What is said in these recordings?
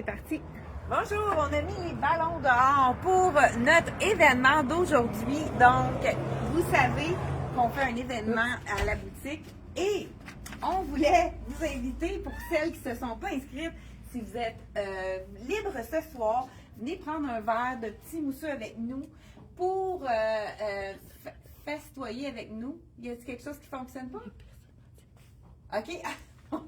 c'est parti. Bonjour, on a mis les ballons dehors pour notre événement d'aujourd'hui. Donc, vous savez qu'on fait un événement à la boutique et on voulait vous inviter, pour celles qui ne se sont pas inscrites, si vous êtes libre ce soir, venez prendre un verre de petit mousseux avec nous pour festoyer avec nous. Y a-t-il quelque chose qui ne fonctionne pas? OK?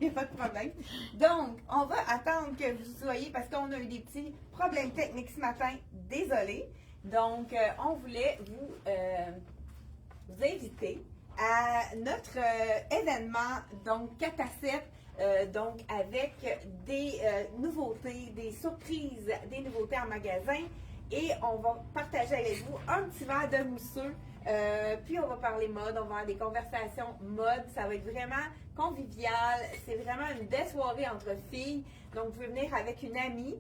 Il n'y a pas de problème. Donc, on va attendre que vous soyez, parce qu'on a eu des petits problèmes techniques ce matin. Désolé. Donc, on voulait vous inviter à notre événement, donc 4 à 7, donc avec des nouveautés, des surprises, des nouveautés en magasin. Et on va partager avec vous un petit verre de mousseux. Puis on va parler mode, on va avoir des conversations mode. Ça va être vraiment convivial. C'est vraiment une belle soirée entre filles. Donc, vous pouvez venir avec une amie.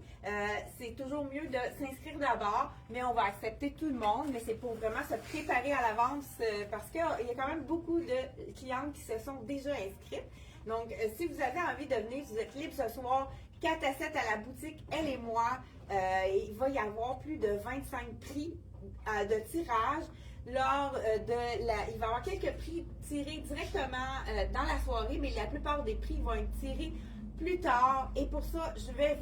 C'est toujours mieux de s'inscrire d'abord, mais on va accepter tout le monde. Mais c'est pour vraiment se préparer à l'avance parce qu'il y a quand même beaucoup de clientes qui se sont déjà inscrites. Donc, si vous avez envie de venir, vous êtes libre ce soir, 4 à 7 à la boutique, elle et moi. Il va y avoir plus de 25 prix de tirage. Il va y avoir quelques prix tirés directement dans la soirée, mais la plupart des prix vont être tirés plus tard. Et pour ça, je vais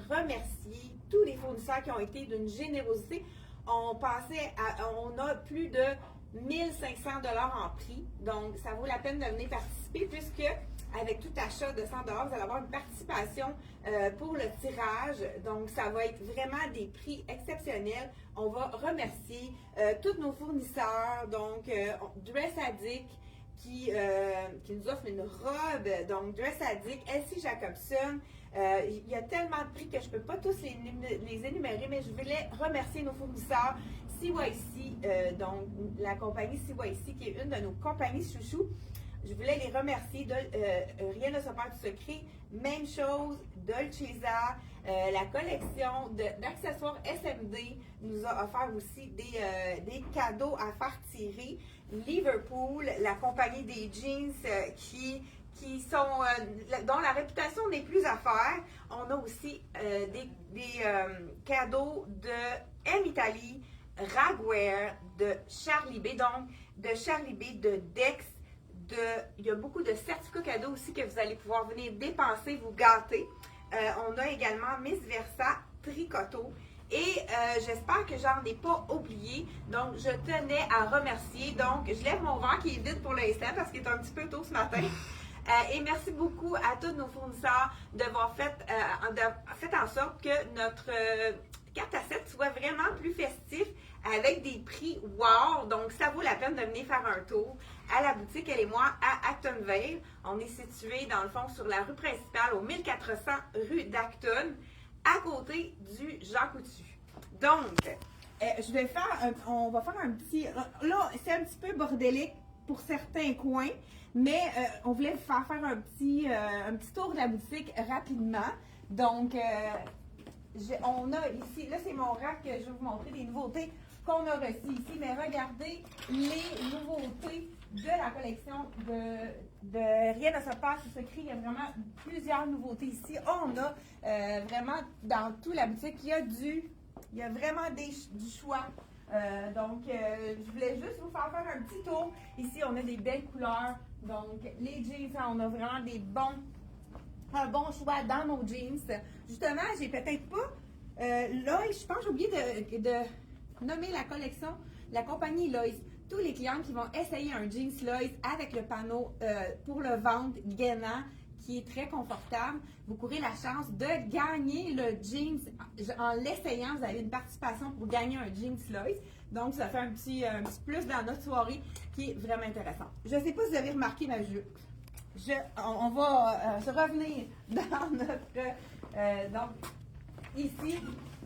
remercier tous les fournisseurs qui ont été d'une générosité. On a plus de 1500 $ en prix. Donc, ça vaut la peine de venir participer puisque avec tout achat de 100 $, vous allez avoir une participation pour le tirage. Donc, ça va être vraiment des prix exceptionnels. On va remercier tous nos fournisseurs. Donc, Dress Addict qui nous offre une robe. Donc, Dress Addict, Elsie Jacobson. Il y a tellement de prix que je ne peux pas tous les énumérer, mais je voulais remercier nos fournisseurs. CYC, donc la compagnie CYC, qui est une de nos compagnies chouchou. Je voulais les remercier. Rien ne se perd du secret. Même chose, Dolceza, la collection d'accessoires SMD nous a offert aussi des cadeaux à faire tirer. Liverpool, la compagnie des jeans dont la réputation n'est plus à faire. On a aussi des cadeaux de M Italie, Ragwear, de Charlie B, donc de Charlie B, de Dex. Il y a beaucoup de certificats cadeaux aussi que vous allez pouvoir venir dépenser, vous gâter. On a également Miss Versa Tricoto. Et j'espère que j'en ai pas oublié. Donc, je tenais à remercier. Donc, je lève mon verre qui est vide pour l'instant parce qu'il est un petit peu tôt ce matin. Et merci beaucoup à tous nos fournisseurs d'avoir fait en sorte que notre 4 à 7 soit vraiment plus festif avec des prix wow. Donc, ça vaut la peine de venir faire un tour à la boutique, elle et moi, à Actonville. On est situé, dans le fond, sur la rue principale, au 1400 rue d'Acton, à côté du Jean Coutu. Donc, on va faire un petit... Là, c'est un petit peu bordélique pour certains coins, mais on voulait vous faire un petit tour de la boutique rapidement. Donc, on a ici, là c'est mon rack, je vais vous montrer des nouveautés qu'on a reçues ici, mais regardez les nouveautés de la collection de Rien ne se passe sous secret. Il y a vraiment plusieurs nouveautés ici. On a vraiment dans toute la boutique, il y a vraiment du choix. Donc, je voulais juste vous faire un petit tour. Ici, on a des belles couleurs. Donc, les jeans, on a vraiment un bon choix dans nos jeans. Justement, j'ai peut-être pas Lois, je pense que j'ai oublié de nommer la collection, la compagnie Lois. Tous les clients qui vont essayer un jeans Lois avec le panneau pour le ventre gainant, qui est très confortable, vous courez la chance de gagner le jeans. En l'essayant, vous avez une participation pour gagner un jeans Lois. Donc, ça fait un petit plus dans notre soirée qui est vraiment intéressant. Je ne sais pas si vous avez remarqué ma jupe. On va se revenir dans notre... donc, ici,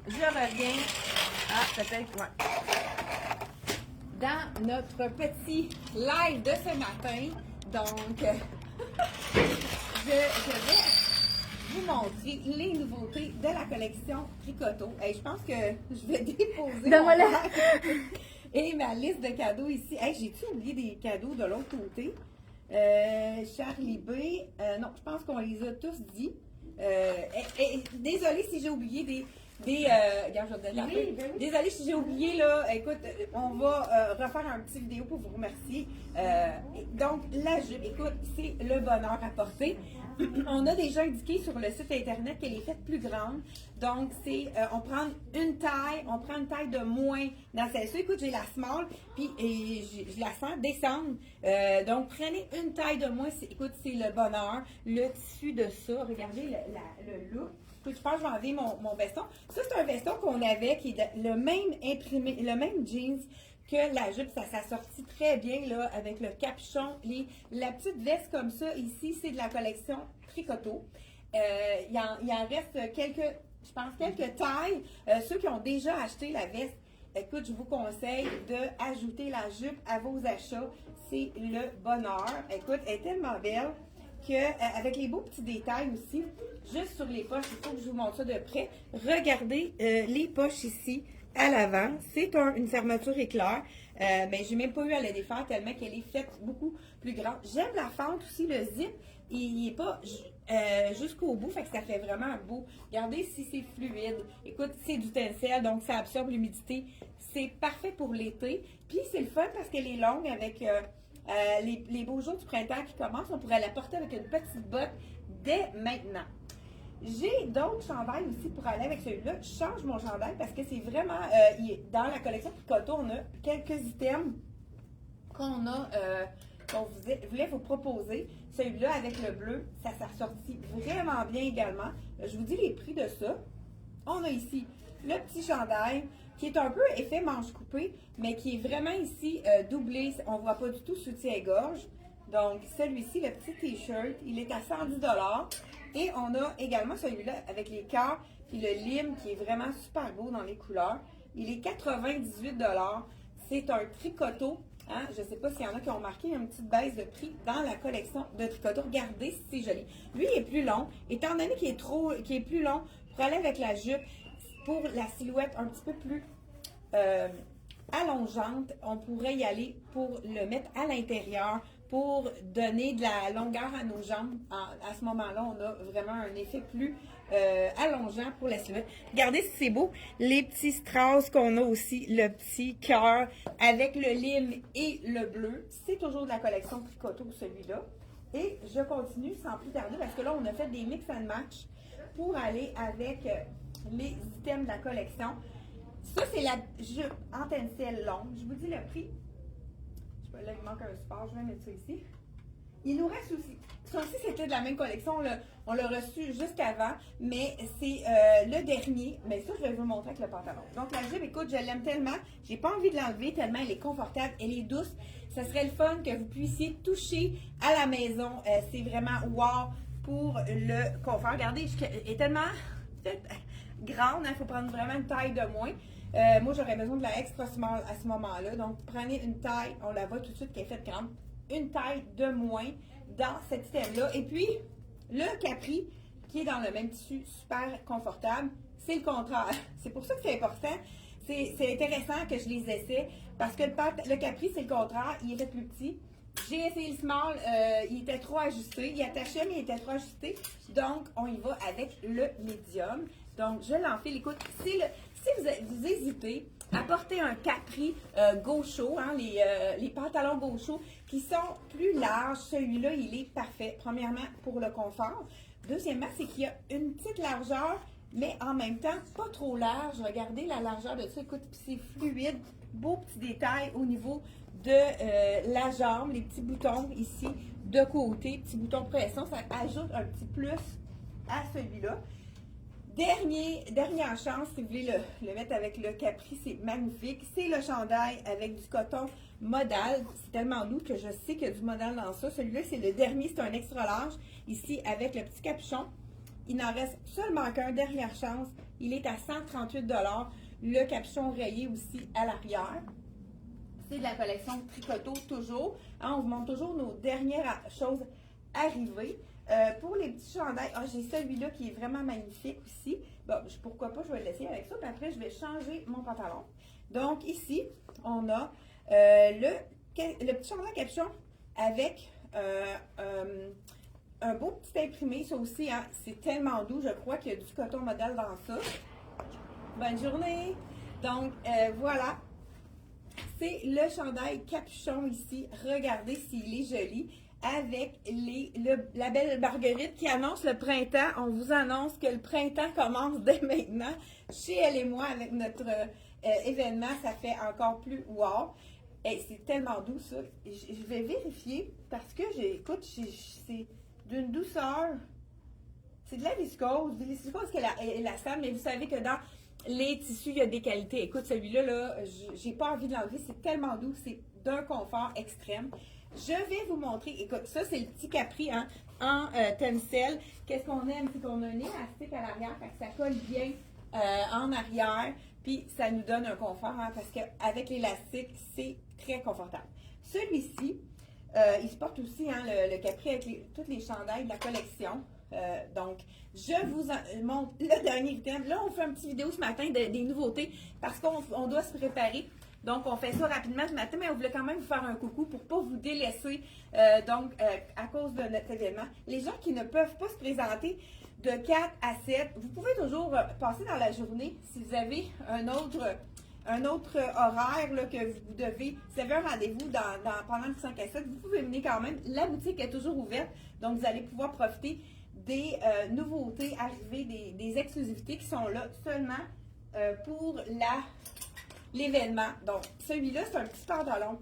je reviens peut-être, ouais, dans notre petit live de ce matin. Donc, je vais vous montrer les nouveautés de la collection Tricoto. Hey, je pense que je vais déposer et ma liste de cadeaux ici. Hey, j'ai-tu oublié des cadeaux de l'autre côté? Charlie B, non, je pense qu'on les a tous dit. Désolée si j'ai oublié regarde, je vais te donner la feuille. Désolée si j'ai oublié, là. Écoute, on va refaire un petit vidéo pour vous remercier. Donc, la jupe, écoute, c'est le bonheur à porter. On a déjà indiqué sur le site internet qu'elle est faite plus grande. Donc, on prend une taille de moins dans celle-ci. Écoute, j'ai la small, puis je la sens descendre. Donc, prenez une taille de moins. Écoute, c'est le bonheur. Le tissu de ça, regardez le look. Je pense que je vais enlever mon veston. Ça, c'est un veston qu'on avait qui est le même imprimé, le même jeans que la jupe. Ça s'assortit très bien là, avec le capuchon. La petite veste comme ça, ici, c'est de la collection Tricoto. Il en reste quelques tailles. Ceux qui ont déjà acheté la veste, écoute, je vous conseille d'ajouter la jupe à vos achats. C'est le bonheur. Écoute, elle est tellement belle. Avec les beaux petits détails aussi, juste sur les poches, il faut que je vous montre ça de près. Regardez les poches ici à l'avant. C'est une fermeture éclair, mais j'ai même pas eu à la défaire tellement qu'elle est faite beaucoup plus grande. J'aime la fente aussi, le zip, il n'est pas jusqu'au bout, fait que ça fait vraiment beau. Regardez si c'est fluide. Écoute, c'est du tencel, donc ça absorbe l'humidité. C'est parfait pour l'été. Puis c'est le fun parce qu'elle est longue avec... les beaux jours du printemps qui commencent, on pourrait la porter avec une petite botte dès maintenant. J'ai d'autres chandails aussi pour aller avec celui-là. Je change mon chandail parce que c'est vraiment, dans la collection Tricoto, on a quelques items qu'on voulait vous proposer. Celui-là avec le bleu, ça s'assortit vraiment bien également. Je vous dis les prix de ça. On a ici le petit chandail qui est un peu effet manche coupée, mais qui est vraiment ici doublé. On ne voit pas du tout soutien-gorge. Donc, celui-ci, le petit t-shirt, il est à 110 $. Et on a également celui-là avec les cœurs puis le lime qui est vraiment super beau dans les couleurs. Il est 98 $. C'est un tricoto. Hein? Je ne sais pas s'il y en a qui ont remarqué une petite baisse de prix dans la collection de tricoto. Regardez si c'est joli. Lui, il est plus long. Étant donné qu'il est plus long, pour aller avec la jupe, pour la silhouette un petit peu plus allongeante, on pourrait y aller pour le mettre à l'intérieur pour donner de la longueur à nos jambes. À ce moment-là, on a vraiment un effet plus allongeant pour la silhouette. Regardez si c'est beau. Les petits strass qu'on a aussi, le petit cœur avec le lime et le bleu. C'est toujours de la collection Tricoto, celui-là. Et je continue sans plus tarder parce que là, on a fait des mix and match pour aller avec les items de la collection. Ça, c'est la jupe en tencel longue. Je vous dis le prix. Là, il manque un support. Je vais mettre ça ici. Il nous reste aussi. Ça aussi, c'était de la même collection. On l'a reçu juste avant, mais c'est le dernier. Mais ça, je vais vous le montrer avec le pantalon. Donc, la jupe, écoute, je l'aime tellement. J'ai pas envie de l'enlever tellement elle est confortable. Elle est douce. Ça serait le fun que vous puissiez toucher à la maison. C'est vraiment wow pour le confort. Regardez, elle est tellement grande. Il faut prendre vraiment une taille de moins. Moi, j'aurais besoin de la extra small à ce moment-là. Donc, prenez une taille, on la voit tout de suite qu'elle est faite grande, une taille de moins dans cet item-là. Et puis, le capri, qui est dans le même tissu, super confortable, c'est le contraire. C'est pour ça que c'est important. C'est intéressant que je les essaie parce que le capri, c'est le contraire. Il est fait plus petit. J'ai essayé le small, il était trop ajusté. Il attachait, mais il était trop ajusté. Donc, on y va avec le medium. Donc, je l'enfile. Écoute, si vous hésitez à porter un capri gaucho, hein, les pantalons gauchos qui sont plus larges, celui-là, il est parfait. Premièrement, pour le confort. Deuxièmement, c'est qu'il y a une petite largeur, mais en même temps, pas trop large. Regardez la largeur de ça. Écoute, c'est fluide. Beau petit détail au niveau de la jambe, les petits boutons ici de côté, petits boutons pression. Ça ajoute un petit plus à celui-là. Dernière chance, si vous voulez le mettre avec le capri, c'est magnifique. C'est le chandail avec du coton modal. C'est tellement doux que je sais qu'il y a du modal dans ça. Celui-là, c'est le dernier, c'est un extra large. Ici, avec le petit capuchon. Il n'en reste seulement qu'un. Dernière chance. Il est à 138 $. Le capuchon rayé aussi à l'arrière. C'est de la collection Tricoto toujours. Hein, on vous montre toujours nos dernières choses arrivées. Pour les petits chandails, j'ai celui-là qui est vraiment magnifique aussi. Bon, pourquoi pas, je vais le laisser avec ça. Puis après, je vais changer mon pantalon. Donc ici, on a le petit chandail capuchon avec un beau petit imprimé, ça aussi, hein, c'est tellement doux, je crois qu'il y a du coton modèle dans ça. Bonne journée! Donc, voilà, c'est le chandail capuchon ici. Regardez s'il est joli. Avec la belle Marguerite qui annonce le printemps. On vous annonce que le printemps commence dès maintenant. Chez elle et moi, avec notre événement, ça fait encore plus wow. Et c'est tellement doux, ça. Je vais vérifier parce que, écoute, c'est d'une douceur. C'est de la viscose. De la viscose qu'elle élastique, mais vous savez que dans les tissus, il y a des qualités. Écoute, celui-là, là, j'ai pas envie de l'enlever. C'est tellement doux. C'est d'un confort extrême. Je vais vous montrer. Écoute, ça, c'est le petit capri hein, en tencel. Qu'est-ce qu'on aime? C'est qu'on a un élastique à l'arrière, fait que ça colle bien en arrière. Puis, ça nous donne un confort hein, parce qu'avec l'élastique, c'est très confortable. Celui-ci, il se porte aussi hein, le capri avec tous les chandails de la collection. Donc, je vous montre le dernier item. Là, on fait une petite vidéo ce matin des nouveautés parce qu'on doit se préparer. Donc, on fait ça rapidement ce matin, mais on voulait quand même vous faire un coucou pour ne pas vous délaisser à cause de notre événement. Les gens qui ne peuvent pas se présenter de 4 à 7, vous pouvez toujours passer dans la journée si vous avez un autre horaire là, que vous devez, si vous avez un rendez-vous pendant le 5 à 7, vous pouvez venir quand même. La boutique est toujours ouverte, donc vous allez pouvoir profiter des nouveautés arrivées, des exclusivités qui sont là seulement pour l'événement. Donc, celui-là, c'est un petit pantalon,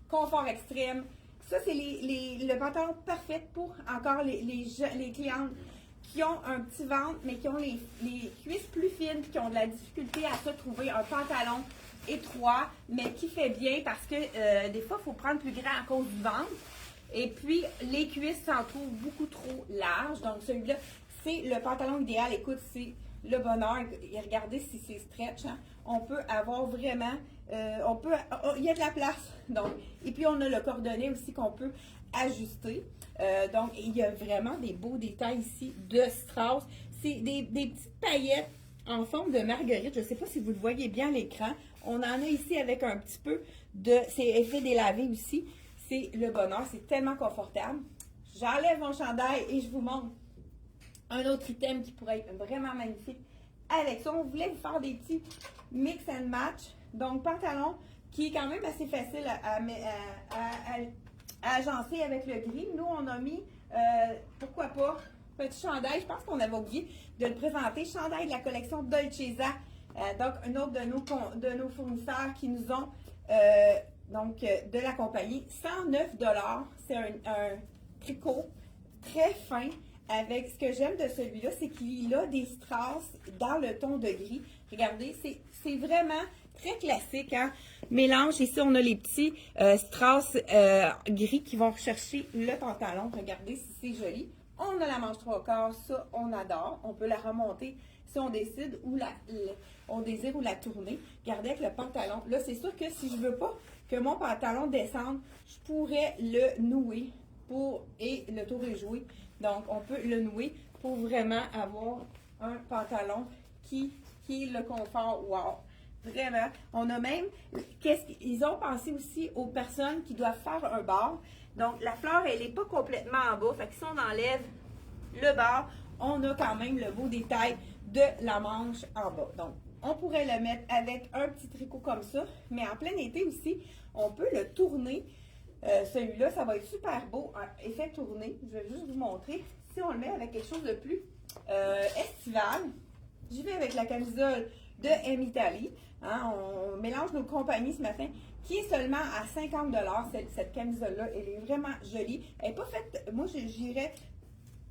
confort extrême. Ça, c'est le pantalon parfait pour encore les clientes qui ont un petit ventre, mais qui ont les cuisses plus fines, qui ont de la difficulté à se trouver un pantalon étroit, mais qui fait bien parce que des fois, il faut prendre plus grand à cause du ventre. Et puis, les cuisses s'en trouvent beaucoup trop larges. Donc, celui-là, c'est le pantalon idéal. Écoute, c'est le bonheur. Et regardez si c'est stretch. Hein. On peut avoir vraiment... il y a de la place. Donc, et puis, on a le cordonnet aussi qu'on peut ajuster. Donc, il y a vraiment des beaux détails ici de Strauss. C'est des petites paillettes en forme de marguerite. Je ne sais pas si vous le voyez bien à l'écran. On en a ici avec un petit peu de... C'est effet délavé aussi. C'est le bonheur. C'est tellement confortable. J'enlève mon chandail et je vous montre un autre item qui pourrait être vraiment magnifique. Avec ça, on voulait vous faire des petits mix and match. Donc, pantalon qui est quand même assez facile à agencer avec le gris. Nous, on a mis, pourquoi pas, petit chandail. Je pense qu'on avait oublié de le présenter. Chandail de la collection Dolcezza. Donc, un autre de nos fournisseurs qui nous ont, de la compagnie. 109 $. C'est un tricot très fin. Avec ce que j'aime de celui-là, c'est qu'il a des strass dans le ton de gris. Regardez, c'est vraiment très classique. Hein? Mélange, ici, on a les petits strass gris qui vont rechercher le pantalon. Regardez si c'est joli. On a la manche 3/4, ça, on adore. On peut la remonter si on décide ou on désire ou la tourner. Regardez avec le pantalon. Là, c'est sûr que si je ne veux pas que mon pantalon descende, je pourrais le nouer et le tour est joué. Donc, on peut le nouer pour vraiment avoir un pantalon qui est le confort. Wow! Vraiment. On a même, ils ont pensé aussi aux personnes qui doivent faire un bord. Donc, la fleur, elle n'est pas complètement en bas. Fait que si on enlève le bord, on a quand même le beau détail de la manche en bas. Donc, on pourrait le mettre avec un petit tricot comme ça. Mais en plein été aussi, on peut le tourner. Celui-là, ça va être super beau, un effet tourné. Je vais juste vous montrer. Si on le met avec quelque chose de plus estival, j'y vais avec la camisole de M Italie. Hein, on mélange nos compagnies ce matin, qui est seulement à 50 $. Cette camisole-là, elle est vraiment jolie. Elle n'est pas faite, moi j'irais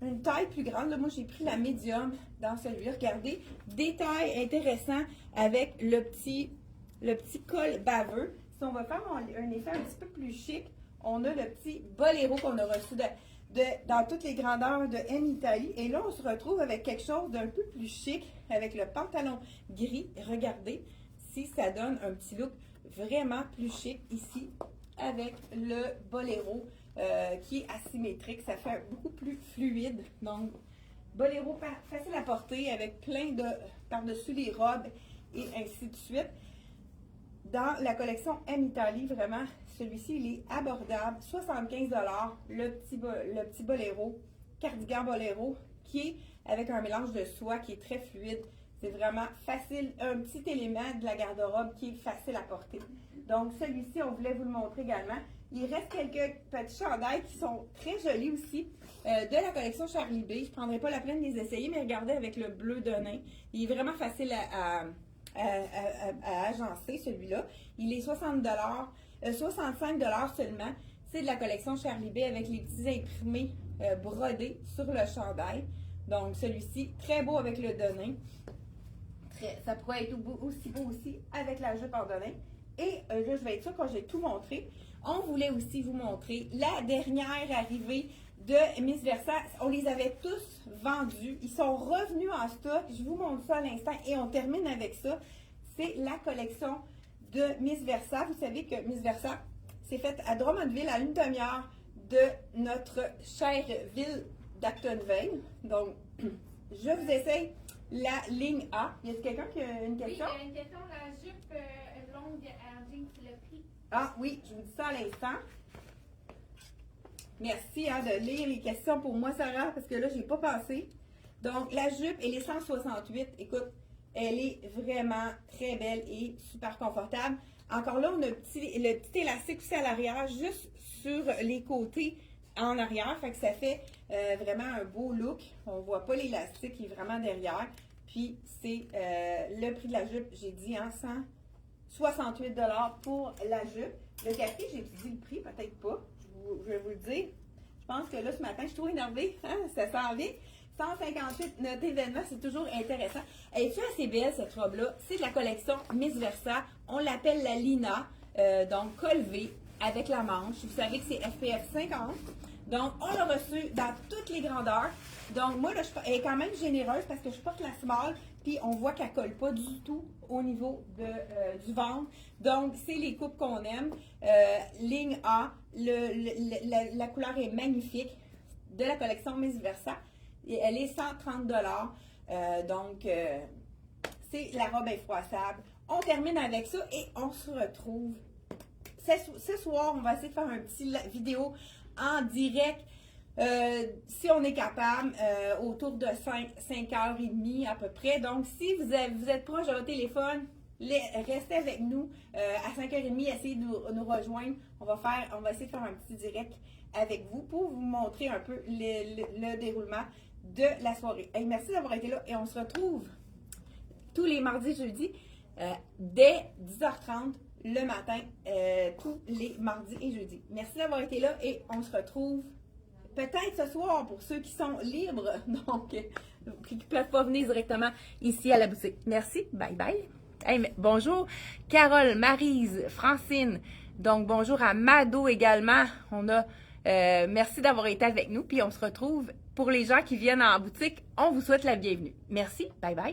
une taille plus grande. Là, moi, j'ai pris la médium dans celui-là. Regardez, détail intéressant avec le petit col baveux. Si on va faire un effet un petit peu plus chic, on a le petit boléro qu'on a reçu dans toutes les grandeurs de M Italie. Et là, on se retrouve avec quelque chose d'un peu plus chic, avec le pantalon gris. Regardez si ça donne un petit look vraiment plus chic ici, avec le boléro qui est asymétrique. Ça fait beaucoup plus fluide. Donc, boléro facile à porter avec plein de par-dessus les robes et ainsi de suite. Dans la collection M Italie, vraiment, celui-ci, il est abordable. 75 $, le petit boléro. cardigan boléro qui est avec un mélange de soie qui est très fluide. C'est vraiment facile, un petit élément de la garde-robe qui est facile à porter. Donc, celui-ci, on voulait vous le montrer également. Il reste quelques petits chandails qui sont très jolis aussi de la collection Charlie B. Je ne prendrai pas la peine de les essayer, mais regardez avec le bleu de nain. Il est vraiment facile à agencer, celui-là. Il est 60 65 seulement. C'est de la collection Charlie B avec les petits imprimés brodés sur le chandail. Donc, celui-ci, très beau avec le de nain. Ça pourrait être aussi beau aussi avec la jupe en de nain. Et là, je vais être sûre quand j'ai tout montré. On voulait aussi vous montrer la dernière arrivée de Miss Versa. On les avait tous vendus. Ils sont revenus en stock. Je vous montre ça à l'instant et on termine avec ça. C'est la collection de Miss Versa. Vous savez que Miss Versa, c'est fait à Drummondville, à une demi-heure de notre chère ville d'Actonville. Donc, je vous essaye la ligne A. Y a-t-il quelqu'un qui a une question? Oui, une question. La jupe longue en jeans, le prix. Ah oui, je vous dis ça à l'instant. Merci de lire les questions pour moi, Sarah, parce que là, j'ai pas pensé. Donc, la jupe, elle est 168. Écoute, elle est vraiment très belle et super confortable. Encore là, on a le petit élastique aussi à l'arrière, juste sur les côtés en arrière. Fait que ça fait vraiment un beau look. On ne voit pas l'élastique qui est vraiment derrière. Puis, c'est le prix de la jupe, j'ai dit, 168 $ pour la jupe. Le café, j'ai dit le prix, peut-être pas. Je vais vous le dire. Je pense que là, ce matin, je suis trop énervée. Ça s'en vient. 158, notre événement, c'est toujours intéressant. Elle est assez belle, cette robe-là. C'est de la collection Miss Versa. On l'appelle la Lina. Donc, col V avec la manche. Vous savez que c'est FPF 50. Donc, on l'a reçu dans toutes les grandeurs. Donc, moi, là, elle est quand même généreuse parce que je porte la small. Puis, on voit qu'elle ne colle pas du tout au niveau du ventre. Donc, c'est les coupes qu'on aime. Ligne A. La couleur est magnifique. De la collection Miss Versa. Et elle est 130 $. Donc, c'est la robe infroissable. On termine avec ça et on se retrouve. Ce soir, on va essayer de faire un petit vidéo en direct. Si on est capable, autour de 5h30 à peu près. Donc, si vous êtes proche de votre téléphone, restez avec nous à 5h30, essayez de nous rejoindre. On va essayer de faire un petit direct avec vous pour vous montrer un peu le déroulement de la soirée. Hey, merci d'avoir été là et on se retrouve tous les mardis, jeudis, dès 10h30 le matin, tous les mardis et jeudis. Merci d'avoir été là et on se retrouve peut-être ce soir pour ceux qui sont libres, donc qui ne peuvent pas venir directement ici à la boutique. Merci, bye bye. Hey, bonjour Carole, Maryse, Francine, donc bonjour à Mado également. On a merci d'avoir été avec nous, puis on se retrouve pour les gens qui viennent en boutique. On vous souhaite la bienvenue. Merci, bye bye.